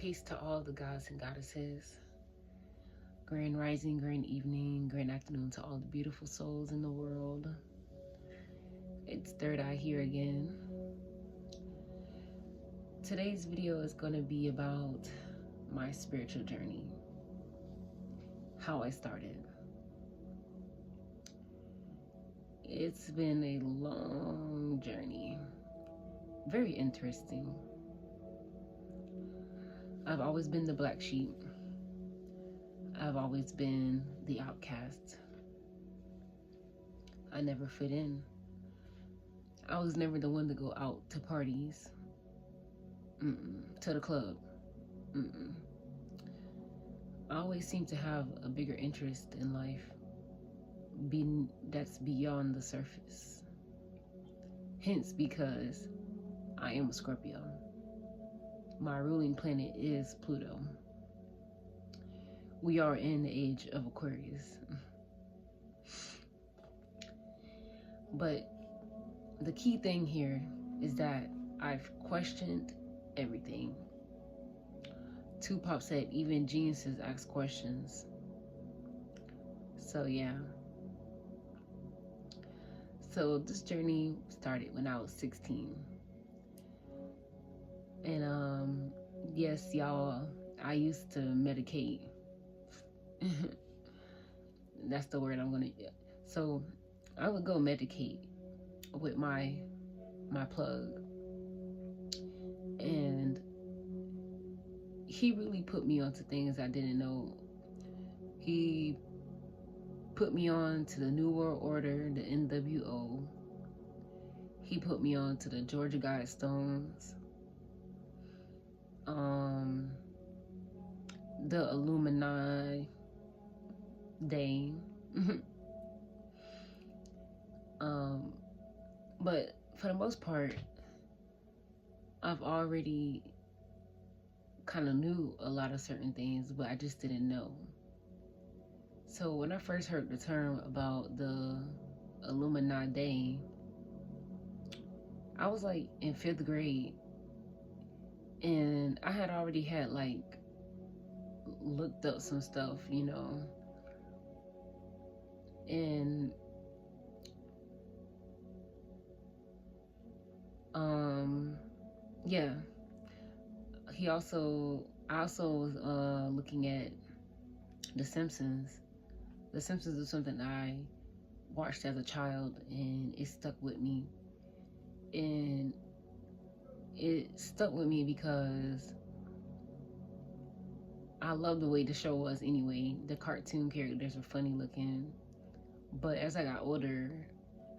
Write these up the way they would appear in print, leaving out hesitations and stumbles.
Peace to all the gods and goddesses. Grand rising, grand evening, grand afternoon to all the beautiful souls in the world. It's Third Eye here again. Today's video is going to be about my spiritual journey, how I started. It's been a long journey, very interesting. I've always been the black sheep. I've always been the outcast. I never fit in. I was never the one to go out to parties, to the club. I always seem to have a bigger interest in life that's beyond the surface. Hence, because I am a Scorpio. My ruling planet is Pluto. We are in the age of Aquarius. But the key thing here is that I've questioned everything. Tupac said even geniuses ask questions. So yeah. So this journey started when I was 16. And yes, y'all, I used to medicate. That's the word I'm gonna use. So I would go medicate with my plug, and he really put me onto things I didn't know. He put me on to the New World Order, the NWO. He put me on to the Georgia Guidestones, the Illuminati Day. But for the most part, I've already kind of knew a lot of certain things, but I just didn't know. So when I first heard the term about the Illuminati Day, I was like in 5th grade, and I had already had like looked up some stuff, and yeah. I also was looking at The Simpsons. The Simpsons is something I watched as a child, and it stuck with me. And it stuck with me because I love the way the show was anyway. The cartoon characters were funny looking. But as I got older,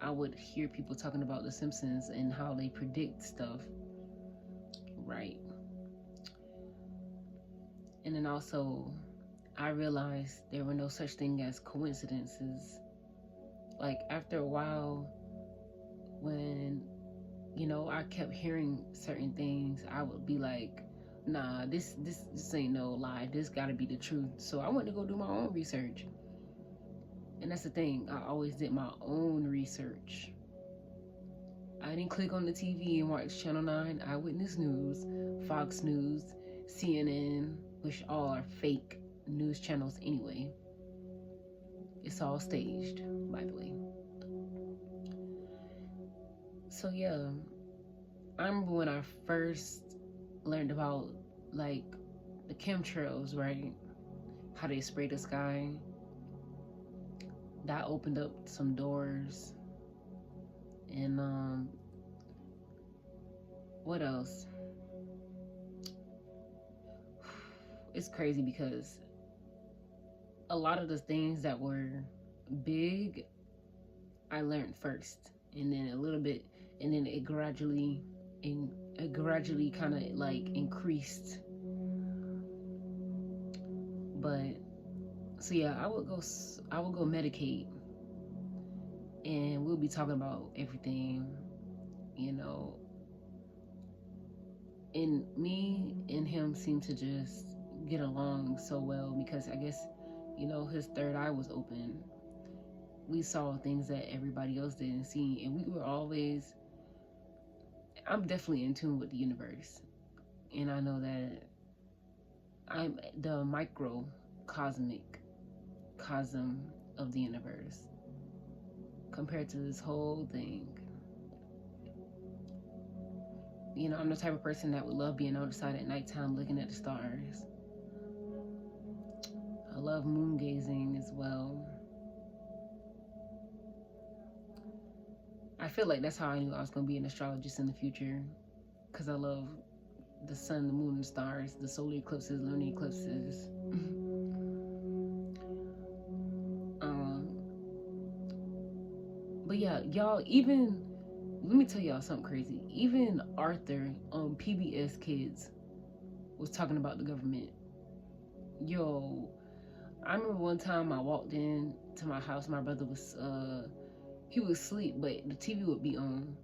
I would hear people talking about The Simpsons and how they predict stuff. Right. And then also, I realized there were no such thing as coincidences. Like, after a while, when, I kept hearing certain things, I would be like, nah, this ain't no lie. This gotta be the truth. So I went to go do my own research. And that's the thing. I always did my own research. I didn't click on the TV and watch Channel 9, Eyewitness News, Fox News, CNN, which all are fake news channels anyway. It's all staged, by the way. So yeah, I remember when I first learned about like the chemtrails, right? How they spray the sky. That opened up some doors. And what else? It's crazy because a lot of the things that were big, I learned first, and then a little bit, and then it gradually kind of like increased. But so yeah, I would go medicate, and we'll be talking about everything, and me and him seem to just get along so well because I guess, his third eye was open. We saw things that everybody else didn't see, and we were always, I'm definitely in tune with the universe, and I know that I'm the microcosmic cosm of the universe compared to this whole thing. You know, I'm the type of person that would love being outside at nighttime looking at the stars. I love moon gazing as well. I feel like that's how I knew I was going to be an astrologist in the future, because I love the sun, the moon, and stars, the solar eclipses, lunar eclipses. But yeah, y'all, even, let me tell y'all something crazy. Even Arthur on PBS Kids was talking about the government. Yo, I remember one time I walked in to my house. My brother was, he was asleep, but the TV would be on.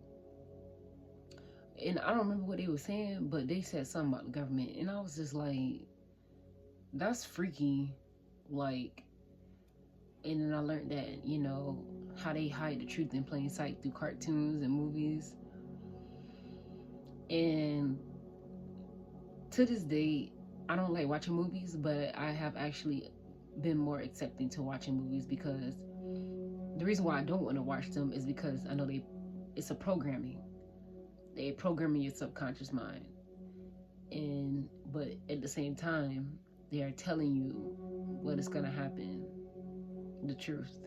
And I don't remember what they were saying, but they said something about the government. And I was just like, that's freaky. Like, and then I learned that, you know, how they hide the truth in plain sight through cartoons and movies. And to this day, I don't like watching movies, but I have actually been more accepting to watching movies, because the reason why I don't want to watch them is because I know it's a programming. They programming your subconscious mind. But at the same time, they are telling you what is gonna happen, the truth.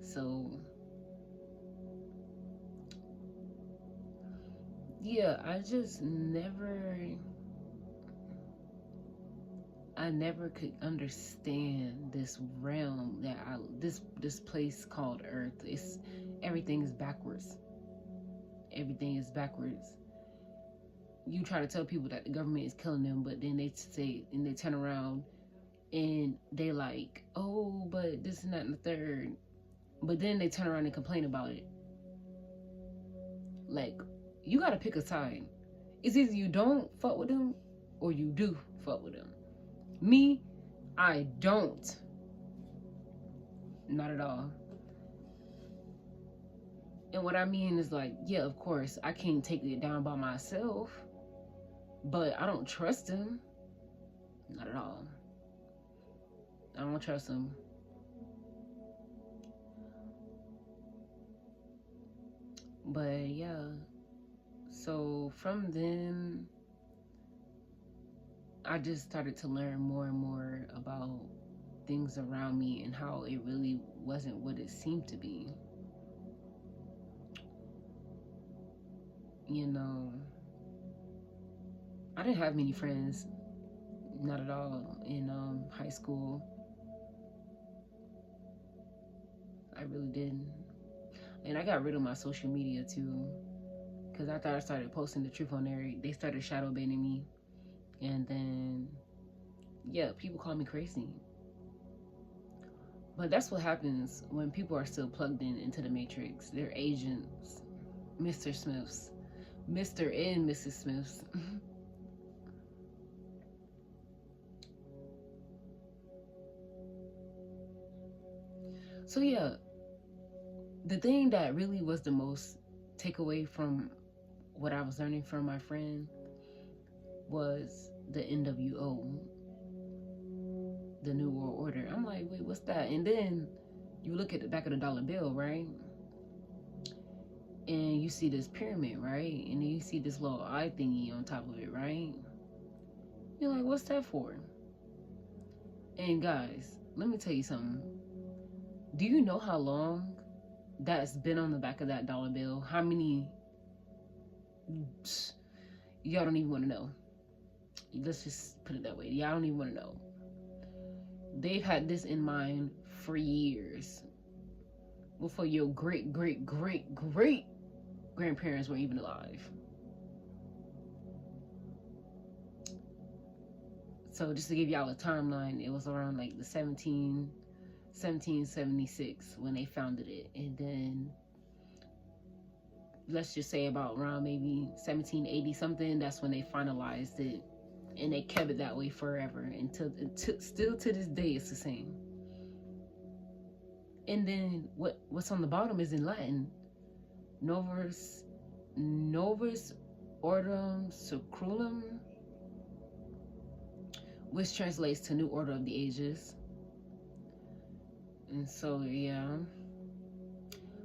So yeah, I never could understand this realm that this place called Earth. Everything is backwards. Everything is backwards. You try to tell people that the government is killing them, but then they turn around and they like, oh, but this and that and the third. But then they turn around and complain about it. Like, you gotta pick a side. It's either you don't fuck with them or you do fuck with them. Me, I don't. Not at all. And what I mean is, like, yeah, of course, I can't take it down by myself, but I don't trust him. Not at all. I don't trust him. But yeah, so from then, I just started to learn more and more about things around me and how it really wasn't what it seemed to be. You know, I didn't have many friends, not at all, in high school. I really didn't. And I got rid of my social media too, because after I started posting the truth on there, they started shadow banning me. And then, yeah, people call me crazy. But that's what happens when people are still plugged into the matrix. They're agents, Mr. Smiths, Mr. and Mrs. Smiths. So yeah, the thing that really was the most takeaway from what I was learning from my friend was the NWO, the New World Order. I'm like, wait, what's that? And then you look at the back of the dollar bill, right? And you see this pyramid, right? And then you see this little eye thingy on top of it, right? You're like, what's that for? And guys, let me tell you something. Do you know how long that's been on the back of that dollar bill? How many? Y'all don't even want to know. Let's just put it that way. Y'all don't even want to know. They've had this in mind for years, before your great grandparents were even alive. So just to give y'all a timeline, it was around like the 1776 when they founded it. And then let's just say about around maybe 1780 something, that's when they finalized it. And they kept it that way forever until still to this day it's the same. And then what's on the bottom is in Latin. Novus Ordo Seclorum. which translates to New Order of the Ages. And so, yeah,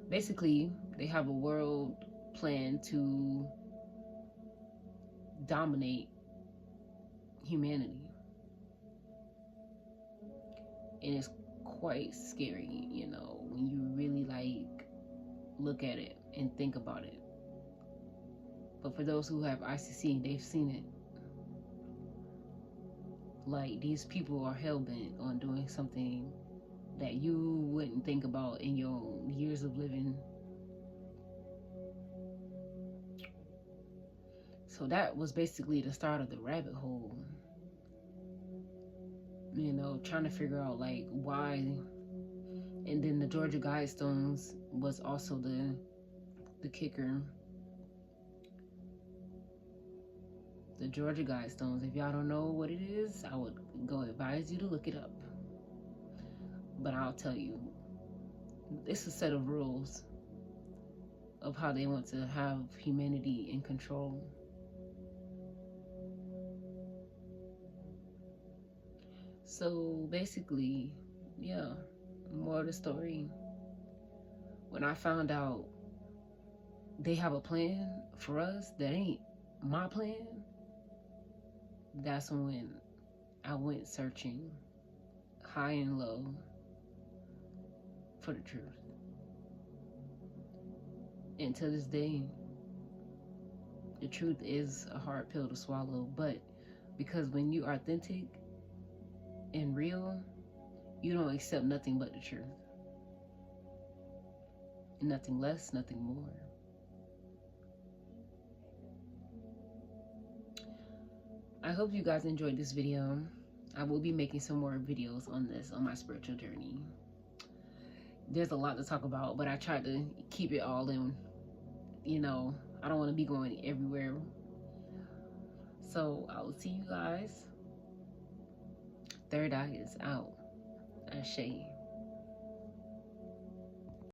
basically, they have a world plan to dominate humanity. And it's quite scary, you know, when you really like look at it and think about it. But for those who have ICC, they've seen it. Like, these people are hell-bent on doing something that you wouldn't think about in your years of living. So that was basically the start of the rabbit hole. You know, trying to figure out like why. And then the Georgia Guidestones was also the kicker. The Georgia Guidestones, if y'all don't know what it is, I would go advise you to look it up. But I'll tell you, it's a set of rules of how they want to have humanity in control. So basically, yeah, more of the story. When I found out they have a plan for us that ain't my plan, that's when I went searching high and low for the truth. And to this day, the truth is a hard pill to swallow, but because when you're authentic and real, you don't accept nothing but the truth. Nothing less, nothing more. I hope you guys enjoyed this video. I will be making some more videos on this, on my spiritual journey. There's a lot to talk about, but I tried to keep it all in, you know, I don't want to be going everywhere. So I will see you guys. Third eye is out. Ashe.